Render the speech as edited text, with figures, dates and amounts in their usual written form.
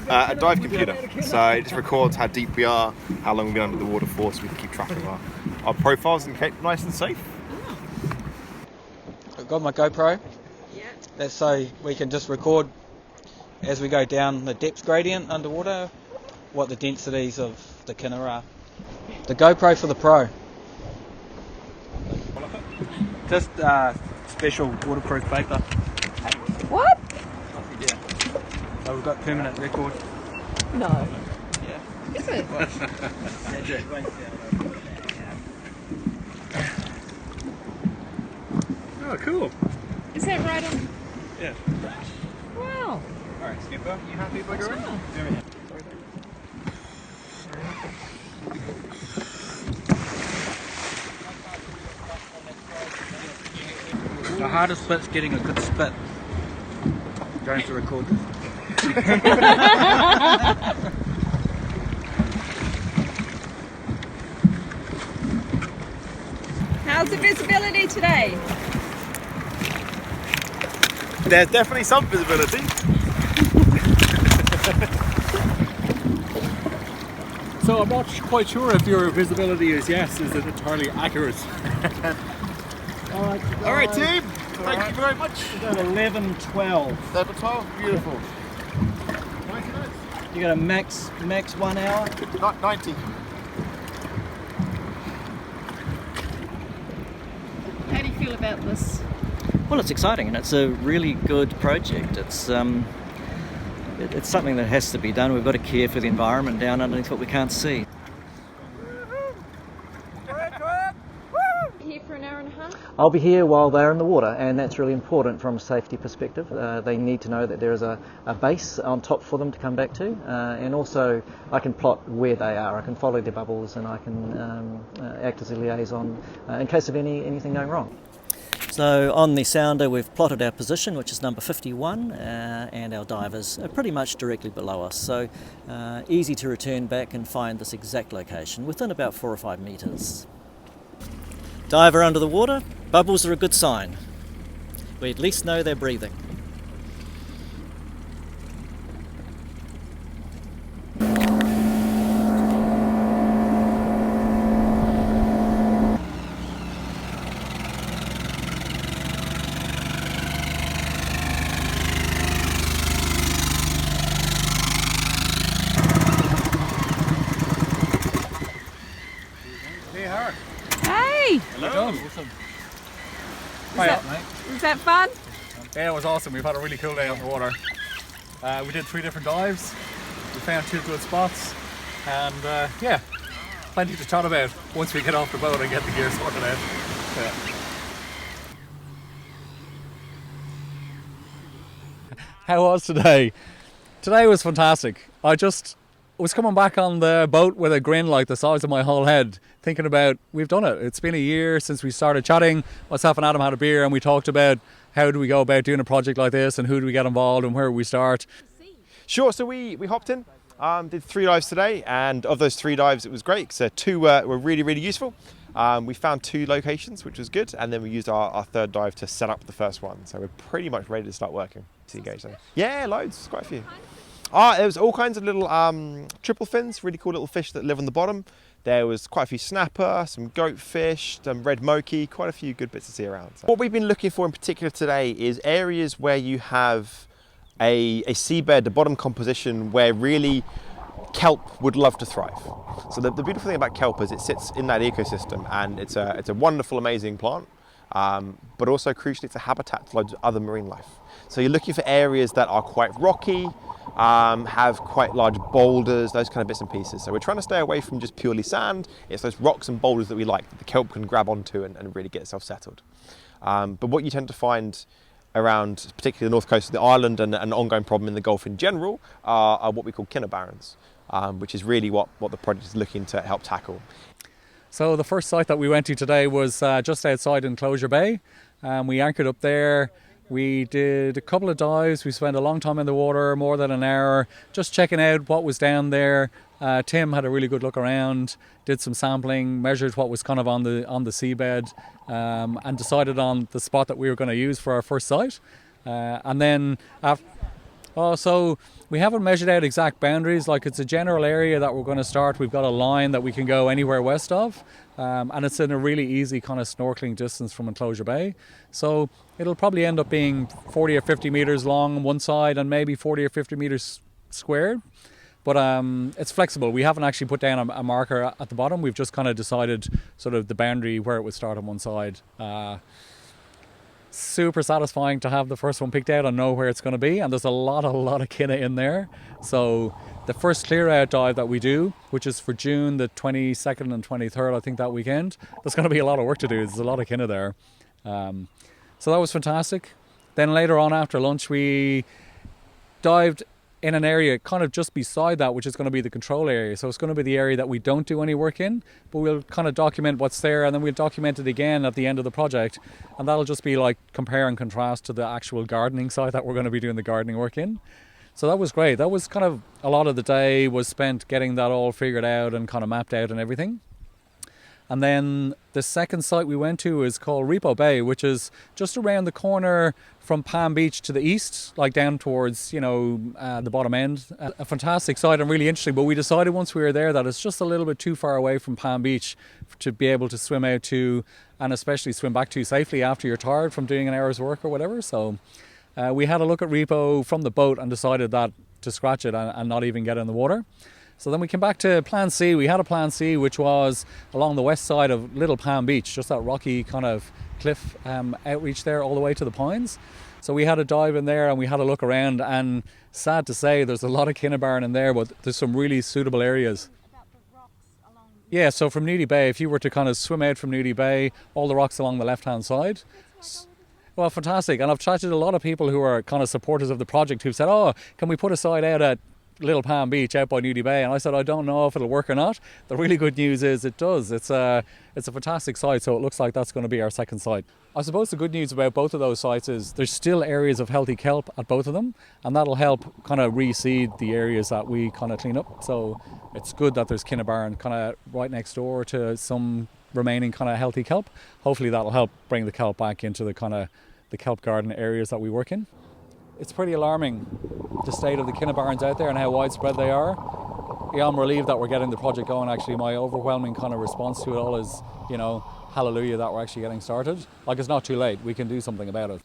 A dive computer. So it just records how deep we are, how long we've been under the water for, so we can keep track of our profiles and keep nice and safe. I've got my GoPro. That's so we can just record as we go down the depth gradient underwater what the densities of the kinner are. The GoPro for the Pro. Just special waterproof paper. What? Yeah. So we've got permanent record. No. Yeah. Is it? Oh, cool. Is that right on? Yeah. Wow. Alright, Skipper, you happy by going? Wow. The hardest bit's getting a good spit. Going to record this. How's the visibility today? There's definitely some visibility. So I'm not quite sure if your visibility is yes, is it entirely accurate? Alright team, thank you very much. 11, 12. Level 12, beautiful. You got a max 1 hour. 90. How do you feel about this? Well, it's exciting and it's a really good project. It's something that has to be done. We've got to care for the environment down underneath what we can't see. Here for an hour and a half? I'll be here while they're in the water, and that's really important from a safety perspective. They need to know that there is a base on top for them to come back to, and also I can plot where they are. I can follow their bubbles and I can act as a liaison in case of anything going wrong. So on the sounder we've plotted our position, which is number 51, and our divers are pretty much directly below us, so easy to return back and find this exact location within about 4 or 5 metres. Diver under the water, bubbles are a good sign. We at least know they're breathing. Hey! Hello. Was that fun? Yeah, it was awesome. We've had a really cool day on the water. We did 3 different dives. We found 2 good spots, and yeah, plenty to chat about once we get off the boat and get the gear sorted out. Yeah. How was today? Today was fantastic. I was coming back on the boat with a grin like the size of my whole head, thinking about, we've done it. It's been a year since we started chatting. Myself and Adam had a beer and we talked about how do we go about doing a project like this and who do we get involved and where we start. Sure, so we hopped in, did 3 dives today, and of those 3 dives it was great because 2 were really, really useful. We found 2 locations, which was good, and then we used our 3rd dive to set up the first one. So we're pretty much ready to start working. Yeah, loads, quite a few. There was all kinds of little triple fins, really cool little fish that live on the bottom. There was quite a few snapper, some goatfish, some red moki, quite a few good bits to see around. So what we've been looking for in particular today is areas where you have a seabed, a bottom composition where really kelp would love to thrive. So the beautiful thing about kelp is it sits in that ecosystem, and it's a wonderful, amazing plant. But also crucially it's a habitat for loads of other marine life. So you're looking for areas that are quite rocky, have quite large boulders, those kind of bits and pieces. So we're trying to stay away from just purely sand. It's those rocks and boulders that we like, that the kelp can grab onto and really get itself settled. But what you tend to find around particularly the north coast of the island and an ongoing problem in the Gulf in general are what we call kinner barrens, which is really what the project is looking to help tackle. So the first site that we went to today was just outside Enclosure Bay. We anchored up there. We did a couple of dives. We spent a long time in the water, more than an hour, just checking out what was down there. Tim had a really good look around, did some sampling, measured what was kind of on the seabed, and decided on the spot that we were going to use for our first site. And then Oh, so we haven't measured out exact boundaries. Like, it's a general area that we're going to start. We've got a line that we can go anywhere west of, and it's in a really easy kind of snorkeling distance from Enclosure Bay. So it'll probably end up being 40 or 50 meters long on one side and maybe 40 or 50 meters squared. But it's flexible. We haven't actually put down a marker at the bottom. We've just kind of decided sort of the boundary where it would start on one side. Super satisfying to have the first one picked out and know where it's going to be, and there's a lot of kinna in there. So the first clear out dive that we do, which is for June the 22nd and 23rd, I think, that weekend, there's going to be a lot of work to do. There's a lot of kinna there. So that was fantastic. Then later on after lunch we dived in an area kind of just beside that, which is going to be the control area. So it's going to be the area that we don't do any work in, but we'll kind of document what's there, and then we'll document it again at the end of the project, and that'll just be like compare and contrast to the actual gardening site that we're going to be doing the gardening work in. So that was great. That was kind of a lot of the day was spent getting that all figured out and kind of mapped out and everything. And then the second site we went to is called Repo Bay, which is just around the corner from Palm Beach to the east, like down towards, the bottom end. A fantastic site and really interesting, but we decided once we were there that it's just a little bit too far away from Palm Beach to be able to swim out to, and especially swim back to safely after you're tired from doing an hour's work or whatever. So we had a look at Repo from the boat and decided that to scratch it and not even get in the water. So then we came back to Plan C. We had a Plan C, which was along the west side of Little Palm Beach, just that rocky kind of cliff outreach there all the way to the pines. So we had a dive in there and we had a look around, and sad to say there's a lot of kinnibarn in there, but there's some really suitable areas. Yeah, so from Nudie Bay, if you were to kind of swim out from Nudie Bay, all the rocks along the left-hand side. Well, fantastic. And I've chatted to a lot of people who are kind of supporters of the project who've said, oh, can we put a site out at Little Palm Beach out by Nudie Bay? And I said, I don't know if it'll work or not. The really good news is it does. It's a fantastic site, so it looks like that's going to be our second site. I suppose the good news about both of those sites is there's still areas of healthy kelp at both of them, and that'll help kind of reseed the areas that we kind of clean up. So it's good that there's kinnibarn kind of right next door to some remaining kind of healthy kelp. Hopefully that'll help bring the kelp back into the kind of the kelp garden areas that we work in. It's pretty alarming, the state of the kinnibarns out there and how widespread they are. Yeah, I'm relieved that we're getting the project going. Actually, my overwhelming kind of response to it all is, hallelujah that we're actually getting started. Like, it's not too late. We can do something about it.